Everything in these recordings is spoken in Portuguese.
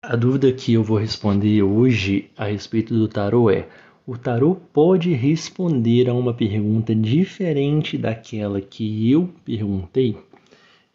A dúvida que eu vou responder hoje a respeito do tarô é: o tarô pode responder a uma pergunta diferente daquela que eu perguntei?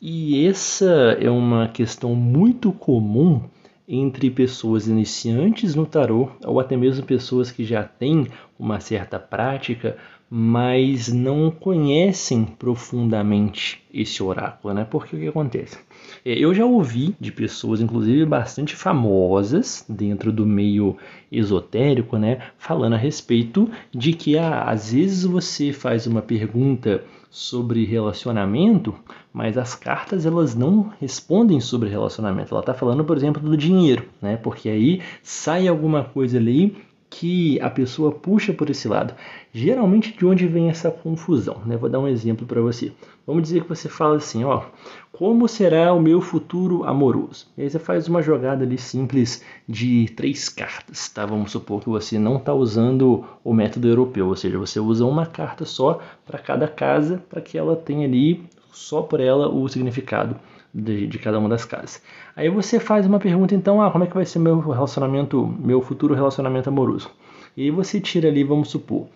E essa é uma questão muito comum entre pessoas iniciantes no tarô, ou até mesmo pessoas que já têm uma certa prática, mas não conhecem profundamente esse oráculo, né? Porque o que acontece? Eu já ouvi de pessoas, inclusive bastante famosas dentro do meio esotérico, né, falando a respeito de que às vezes você faz uma pergunta sobre relacionamento, mas as cartas elas não respondem sobre relacionamento. Ela está falando, por exemplo, do dinheiro, né? Porque aí sai alguma coisa ali que a pessoa puxa por esse lado. Geralmente de onde vem essa confusão, né? Vou dar um exemplo para você. Vamos dizer que você fala assim, ó, como será o meu futuro amoroso? E aí você faz uma jogada ali simples de 3 cartas, tá? Vamos supor que você não está usando o método europeu, ou seja, você usa uma carta só para cada casa, para que ela tenha ali só por ela o significado de cada uma das casas. Aí você faz uma pergunta, então, como é que vai ser meu futuro relacionamento amoroso? E aí você tira ali, vamos supor,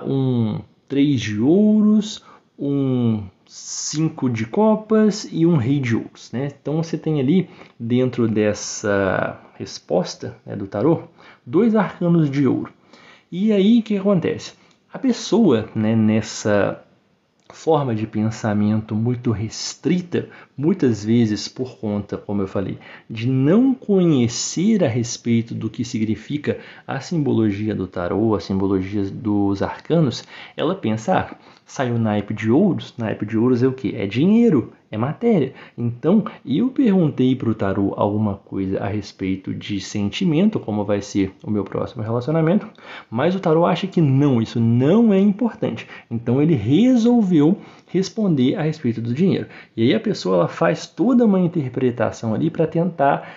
um 3 de ouros, um 5 de copas e um rei de ouros, né? Então você tem ali, dentro dessa resposta, né, do tarô, 2 arcanos de ouro. E aí o que acontece? A pessoa, né, nessa forma de pensamento muito restrita, muitas vezes por conta, como eu falei, de não conhecer a respeito do que significa a simbologia do tarô, a simbologia dos arcanos, ela pensa, saiu naipe de ouros é o quê? É dinheiro, é matéria. Então, eu perguntei para o tarô alguma coisa a respeito de sentimento, como vai ser o meu próximo relacionamento, mas o tarô acha que não, isso não é importante. Então, ele resolveu responder a respeito do dinheiro. E aí a pessoa ela faz toda uma interpretação ali para tentar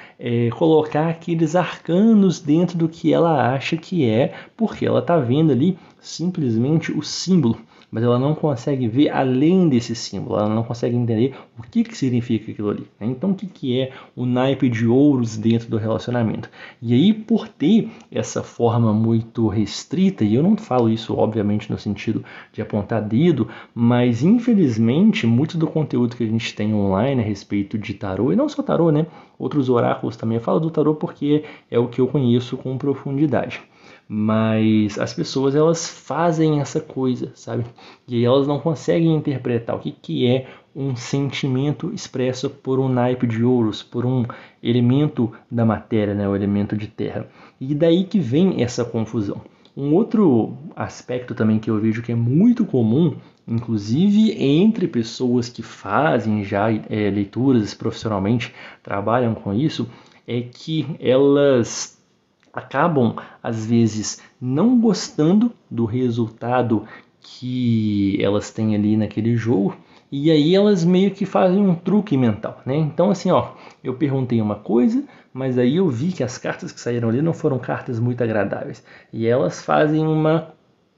colocar aqueles arcanos dentro do que ela acha que é, porque ela está vendo ali simplesmente o símbolo, mas ela não consegue ver além desse símbolo, ela não consegue entender o que significa aquilo ali. Né? Então, o que é o naipe de ouros dentro do relacionamento? E aí, por ter essa forma muito restrita, e eu não falo isso, obviamente, no sentido de apontar dedo, mas infelizmente, muito do conteúdo que a gente tem online a respeito de tarô, e não só tarô, né? Outros oráculos também, eu falo do tarô porque é o que eu conheço com profundidade. Mas as pessoas elas fazem essa coisa, sabe? E aí elas não conseguem interpretar o que é um sentimento expresso por um naipe de ouros, por um elemento da matéria, né? O elemento de terra. E daí que vem essa confusão. Um outro aspecto também que eu vejo que é muito comum, inclusive entre pessoas que fazem já leituras profissionalmente, trabalham com isso, é que elas acabam, às vezes, não gostando do resultado que elas têm ali naquele jogo, e aí elas meio que fazem um truque mental, né? Então, assim, eu perguntei uma coisa, mas aí eu vi que as cartas que saíram ali não foram cartas muito agradáveis. E elas fazem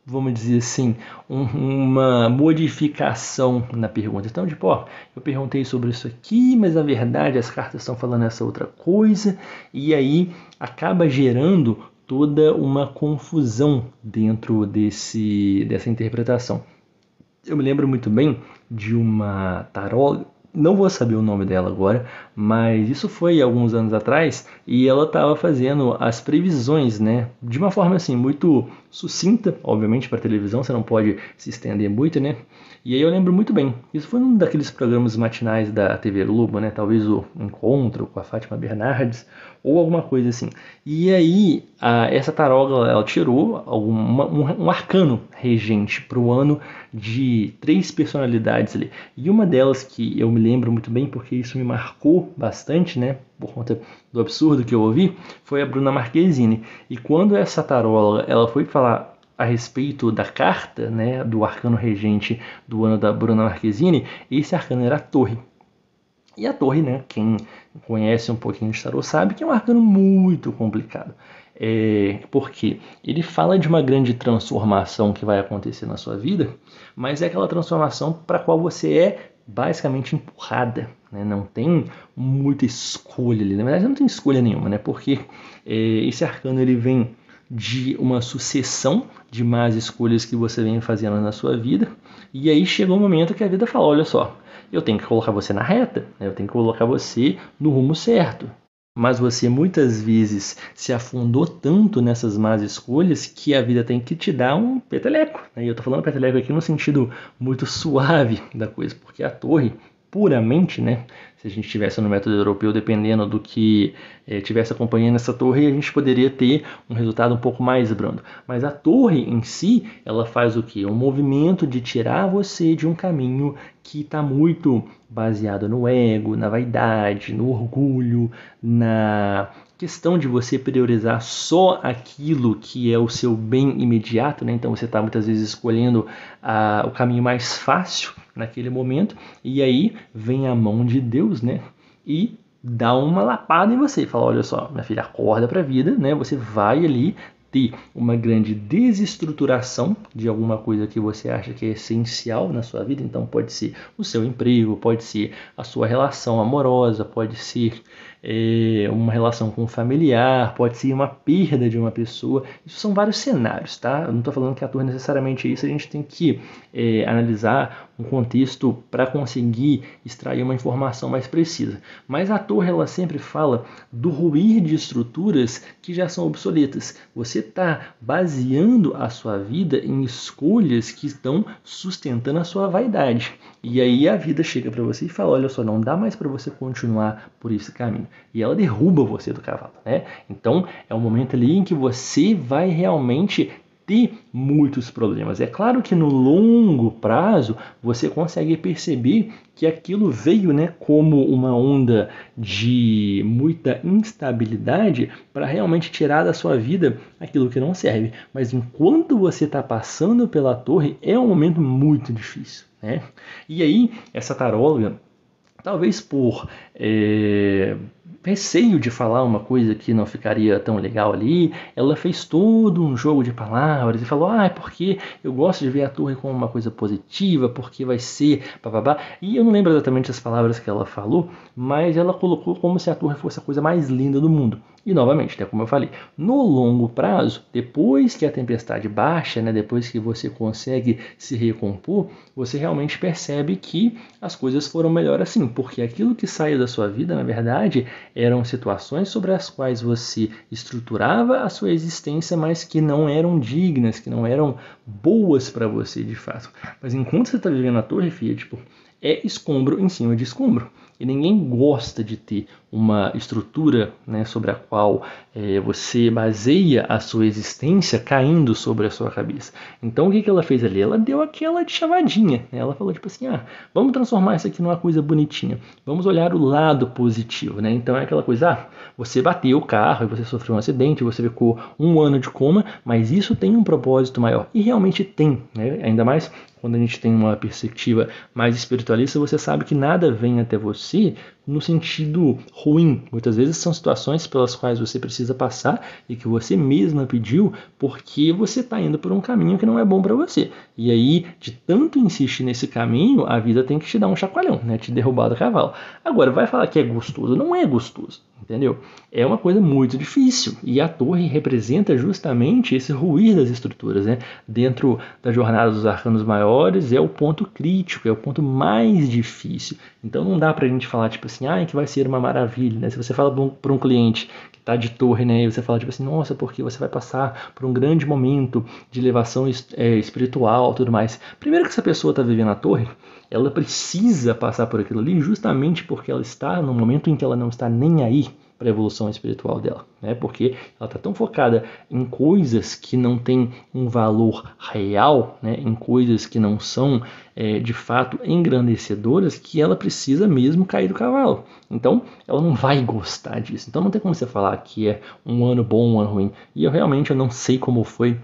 vamos dizer assim, uma modificação na pergunta. Então, tipo, eu perguntei sobre isso aqui, mas na verdade as cartas estão falando essa outra coisa, e aí acaba gerando toda uma confusão dentro dessa interpretação. Eu me lembro muito bem de uma taróloga, não vou saber o nome dela agora, mas isso foi alguns anos atrás e ela estava fazendo as previsões, né? De uma forma assim muito sucinta, obviamente para televisão você não pode se estender muito, né? E aí eu lembro muito bem. Isso foi um daqueles programas matinais da TV Globo, né? Talvez o Encontro com a Fátima Bernardes ou alguma coisa assim. E aí essa taróloga ela tirou um arcano regente para o ano de 3 personalidades ali. E uma delas que eu me lembro muito bem, porque isso me marcou bastante, né? Por conta do absurdo que eu ouvi, foi a Bruna Marquezine. E quando essa taróloga ela foi falar a respeito da carta, né, do arcano regente do ano da Bruna Marquezine, esse arcano era a Torre. E a Torre, né, quem conhece um pouquinho de tarô sabe que é um arcano muito complicado. Porque ele fala de uma grande transformação que vai acontecer na sua vida, mas é aquela transformação para a qual você é basicamente empurrada, né? Não tem muita escolha ali. Na verdade, não tem escolha nenhuma, né? Porque esse arcano ele vem de uma sucessão de más escolhas que você vem fazendo na sua vida, e aí chega um momento que a vida fala, olha só, eu tenho que colocar você na reta, né? Eu tenho que colocar você no rumo certo. Mas você muitas vezes se afundou tanto nessas más escolhas que a vida tem que te dar um peteleco, né? E eu tô falando peteleco aqui no sentido muito suave da coisa, porque a torre, puramente, né? Se a gente estivesse no método europeu, dependendo do que estivesse acompanhando essa torre, a gente poderia ter um resultado um pouco mais brando. Mas a torre em si, ela faz o quê? Um movimento de tirar você de um caminho que está muito baseado no ego, na vaidade, no orgulho, na questão de você priorizar só aquilo que é o seu bem imediato, né? Então você está muitas vezes escolhendo o caminho mais fácil naquele momento, e aí vem a mão de Deus, né? E dá uma lapada em você, fala, olha só, minha filha, acorda para a vida, né? Você vai ali ter uma grande desestruturação de alguma coisa que você acha que é essencial na sua vida, então pode ser o seu emprego, pode ser a sua relação amorosa, pode ser uma relação com um familiar, pode ser uma perda de uma pessoa. Isso são vários cenários, tá? Eu não estou falando que a torre necessariamente é isso, a gente tem que analisar um contexto para conseguir extrair uma informação mais precisa. Mas a torre, ela sempre fala do ruir de estruturas que já são obsoletas. Você está baseando a sua vida em escolhas que estão sustentando a sua vaidade. E aí a vida chega para você e fala, olha só, não dá mais para você continuar por esse caminho. E ela derruba você do cavalo, né? Então é um momento ali em que você vai realmente ter muitos problemas. É claro que no longo prazo você consegue perceber que aquilo veio, né, como uma onda de muita instabilidade para realmente tirar da sua vida aquilo que não serve. Mas enquanto você está passando pela torre, é um momento muito difícil, né? E aí, essa taróloga, talvez por receio de falar uma coisa que não ficaria tão legal ali, ela fez todo um jogo de palavras e falou, porque eu gosto de ver a torre como uma coisa positiva, porque vai ser bababá. E eu não lembro exatamente as palavras que ela falou, mas ela colocou como se a torre fosse a coisa mais linda do mundo. E novamente, né, como eu falei, no longo prazo, depois que a tempestade baixa, né, depois que você consegue se recompor, você realmente percebe que as coisas foram melhor assim, porque aquilo que saiu da sua vida, na verdade, eram situações sobre as quais você estruturava a sua existência, mas que não eram dignas, que não eram boas para você de fato. Mas enquanto você está vivendo a torre, filha, é escombro em cima de escombro. E ninguém gosta de ter uma estrutura, né, sobre a qual você baseia a sua existência caindo sobre a sua cabeça. Então o que ela fez ali? Ela deu aquela de chavadinha, né? Ela falou tipo assim, vamos transformar isso aqui numa coisa bonitinha. Vamos olhar o lado positivo, né? Então é aquela coisa, você bateu o carro e você sofreu um acidente, você ficou 1 ano de coma, mas isso tem um propósito maior. E realmente tem, né? Ainda mais quando a gente tem uma perspectiva mais espiritualista, você sabe que nada vem até você no sentido ruim. Muitas vezes são situações pelas quais você precisa passar e que você mesma pediu porque você está indo por um caminho que não é bom para você. E aí, de tanto insistir nesse caminho, a vida tem que te dar um chacoalhão, né? Te derrubar do cavalo. Agora, vai falar que é gostoso? Não é gostoso, entendeu? É uma coisa muito difícil. E a torre representa justamente esse ruir das estruturas, né? Dentro da jornada dos arcanos maiores, é o ponto crítico, é o ponto mais difícil. Então não dá pra gente falar, tipo assim, que vai ser uma maravilha, né? Se você fala para um cliente que está de torre, né? E você fala, tipo assim, nossa, porque você vai passar por um grande momento de elevação espiritual, tudo mais. Primeiro que essa pessoa está vivendo a torre, ela precisa passar por aquilo ali justamente porque ela está num momento em que ela não está nem aí para a evolução espiritual dela, né? Porque ela está tão focada em coisas que não têm um valor real, né? Em coisas que não são de fato engrandecedoras, que ela precisa mesmo cair do cavalo. Então, ela não vai gostar disso. Então, não tem como você falar que é um ano bom, um ano ruim. E eu realmente não sei como foi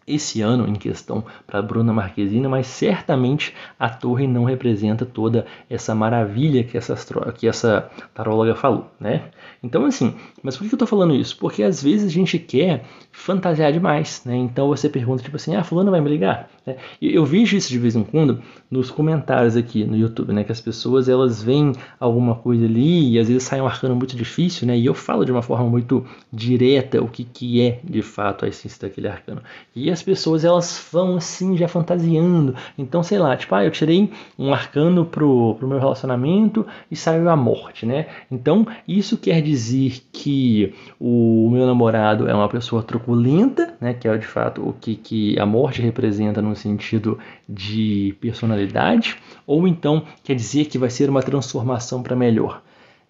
esse ano em questão para Bruna Marquezine, mas certamente a torre não representa toda essa maravilha que essa taróloga falou, né? Então, assim, mas por que eu tô falando isso? Porque às vezes a gente quer fantasiar demais, né? Então você pergunta, tipo assim, fulano vai me ligar? Né? Eu vejo isso de vez em quando nos comentários aqui no YouTube, né? Que as pessoas, elas veem alguma coisa ali e às vezes sai um arcano muito difícil, né? E eu falo de uma forma muito direta o que é, de fato, a essência daquele arcano. E as pessoas, elas vão assim, já fantasiando. Então, sei lá, tipo, eu tirei um arcano pro meu relacionamento e saiu a morte, né? Então, isso quer dizer que o meu namorado é uma pessoa truculenta, né? Que é de fato o que a morte representa no sentido de personalidade, ou então quer dizer que vai ser uma transformação para melhor.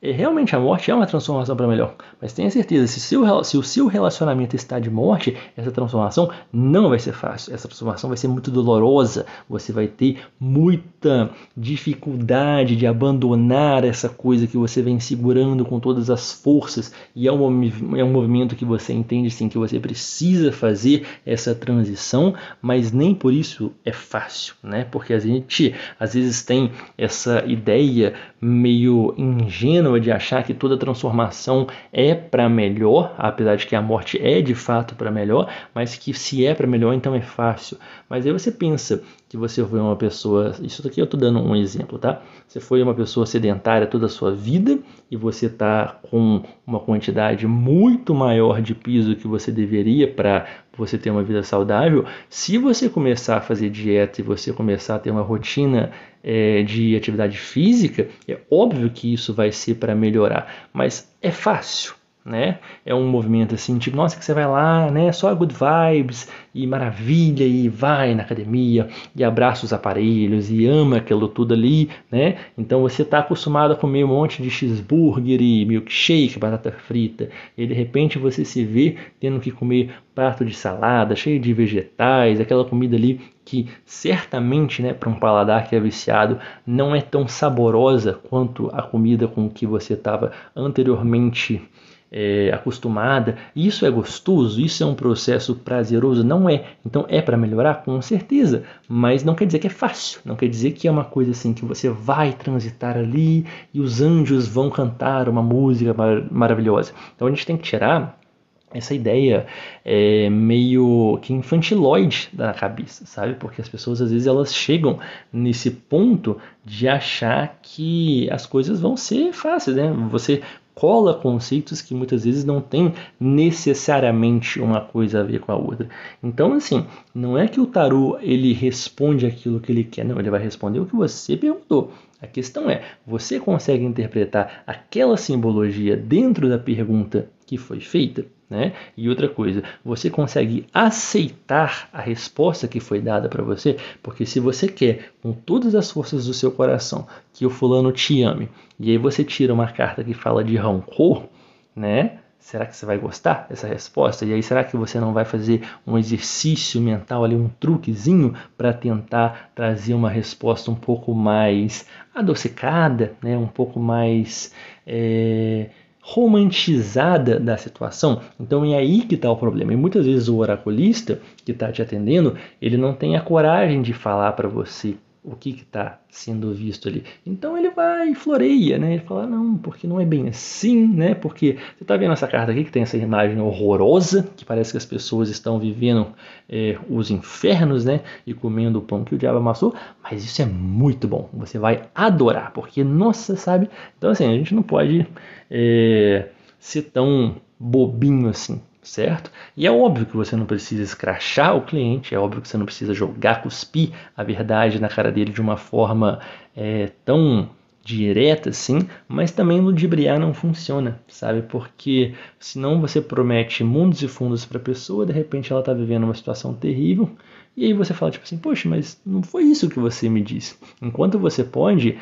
Realmente a morte é uma transformação para melhor, mas tenha certeza, se o seu relacionamento está de morte, essa transformação não vai ser fácil, essa transformação vai ser muito dolorosa, você vai ter muita dificuldade de abandonar essa coisa que você vem segurando com todas as forças, e é um movimento que você entende sim, que você precisa fazer essa transição, mas nem por isso é fácil, né? Porque a gente às vezes tem essa ideia meio ingênua de achar que toda transformação é para melhor, apesar de que a morte é de fato para melhor, mas que se é para melhor, então é fácil. Mas aí você pensa que você foi uma pessoa, isso aqui eu estou dando um exemplo, tá? Você foi uma pessoa sedentária toda a sua vida e você está com uma quantidade muito maior de piso que você deveria para você ter uma vida saudável. Se você começar a fazer dieta e você começar a ter uma rotina de atividade física, é óbvio que isso vai ser para melhorar, mas é fácil, né? É um movimento assim, tipo, nossa, que você vai lá, né? Só good vibes e maravilha, e vai na academia e abraça os aparelhos e ama aquilo tudo ali, né? Então você está acostumado a comer um monte de cheeseburger e milkshake, batata frita, e de repente você se vê tendo que comer prato de salada cheio de vegetais, aquela comida ali que certamente, né, para um paladar que é viciado, não é tão saborosa quanto a comida com que você estava anteriormente acostumada. Isso é gostoso? Isso é um processo prazeroso? Não é. Então é para melhorar? Com certeza. Mas não quer dizer que é fácil. Não quer dizer que é uma coisa assim que você vai transitar ali e os anjos vão cantar uma música maravilhosa. Então a gente tem que tirar essa ideia meio que infantiloide da cabeça, sabe? Porque as pessoas às vezes elas chegam nesse ponto de achar que as coisas vão ser fáceis, né? Você cola conceitos que muitas vezes não tem necessariamente uma coisa a ver com a outra. Então, assim, não é que o tarô ele responde aquilo que ele quer, não, ele vai responder o que você perguntou. A questão é, você consegue interpretar aquela simbologia dentro da pergunta que foi feita? Né? E outra coisa, você consegue aceitar a resposta que foi dada para você? Porque se você quer, com todas as forças do seu coração, que o fulano te ame, e aí você tira uma carta que fala de rancor, né? Será que você vai gostar dessa resposta? E aí será que você não vai fazer um exercício mental ali, um truquezinho para tentar trazer uma resposta um pouco mais adocicada, né? Um pouco mais romantizada da situação? Então é aí que está o problema. E muitas vezes o oraculista que está te atendendo, ele não tem a coragem de falar para você o que está sendo visto ali. Então ele vai e floreia, né? Ele fala, não, porque não é bem assim, né? Porque você está vendo essa carta aqui que tem essa imagem horrorosa, que parece que as pessoas estão vivendo os infernos, né? E comendo o pão que o diabo amassou, mas isso é muito bom. Você vai adorar, porque, nossa, sabe? Então, assim, a gente não pode ser tão bobinho assim, certo? E é óbvio que você não precisa escrachar o cliente, é óbvio que você não precisa cuspir a verdade na cara dele de uma forma tão direta assim, mas também ludibriar não funciona, sabe? Porque senão você promete mundos e fundos para a pessoa, de repente ela está vivendo uma situação terrível, e aí você fala tipo assim, poxa, mas não foi isso que você me disse. Enquanto você pode,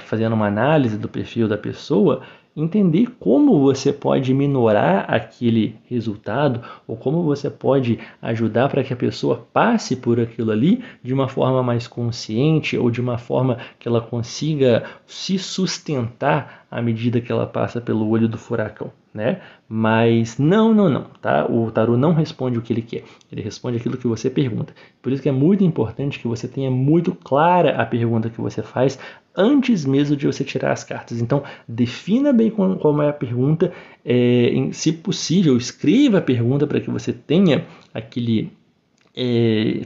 fazendo uma análise do perfil da pessoa, entender como você pode minorar aquele resultado ou como você pode ajudar para que a pessoa passe por aquilo ali de uma forma mais consciente ou de uma forma que ela consiga se sustentar à medida que ela passa pelo olho do furacão, né? Mas não, tá? O tarô não responde o que ele quer, ele responde aquilo que você pergunta. Por isso que é muito importante que você tenha muito clara a pergunta que você faz antes mesmo de você tirar as cartas. Então, defina bem como é a pergunta, se possível, escreva a pergunta para que você tenha aquele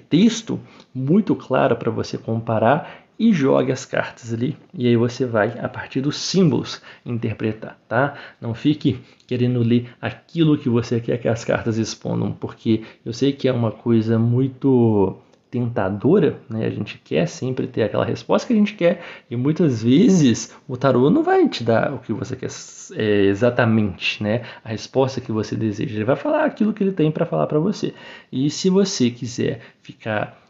texto muito claro para você comparar e jogue as cartas ali, e aí você vai, a partir dos símbolos, interpretar, tá? Não fique querendo ler aquilo que você quer que as cartas respondam, porque eu sei que é uma coisa muito tentadora, né? A gente quer sempre ter aquela resposta que a gente quer, e muitas vezes o tarô não vai te dar o que você quer exatamente, né? A resposta que você deseja. Ele vai falar aquilo que ele tem para falar para você. E se você quiser ficar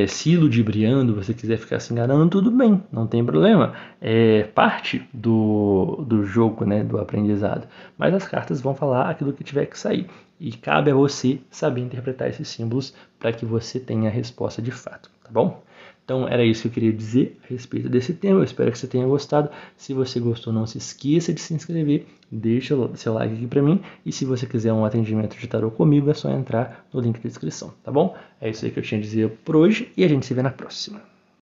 se ludibriando, você quiser ficar se enganando, tudo bem, não tem problema. É parte do jogo, né, do aprendizado. Mas as cartas vão falar aquilo que tiver que sair. E cabe a você saber interpretar esses símbolos para que você tenha a resposta de fato, tá bom? Então era isso que eu queria dizer a respeito desse tema. Eu espero que você tenha gostado. Se você gostou, não se esqueça de se inscrever. Deixa o seu like aqui para mim. E se você quiser um atendimento de tarô comigo, é só entrar no link da descrição, tá bom? É isso aí que eu tinha a dizer por hoje e a gente se vê na próxima.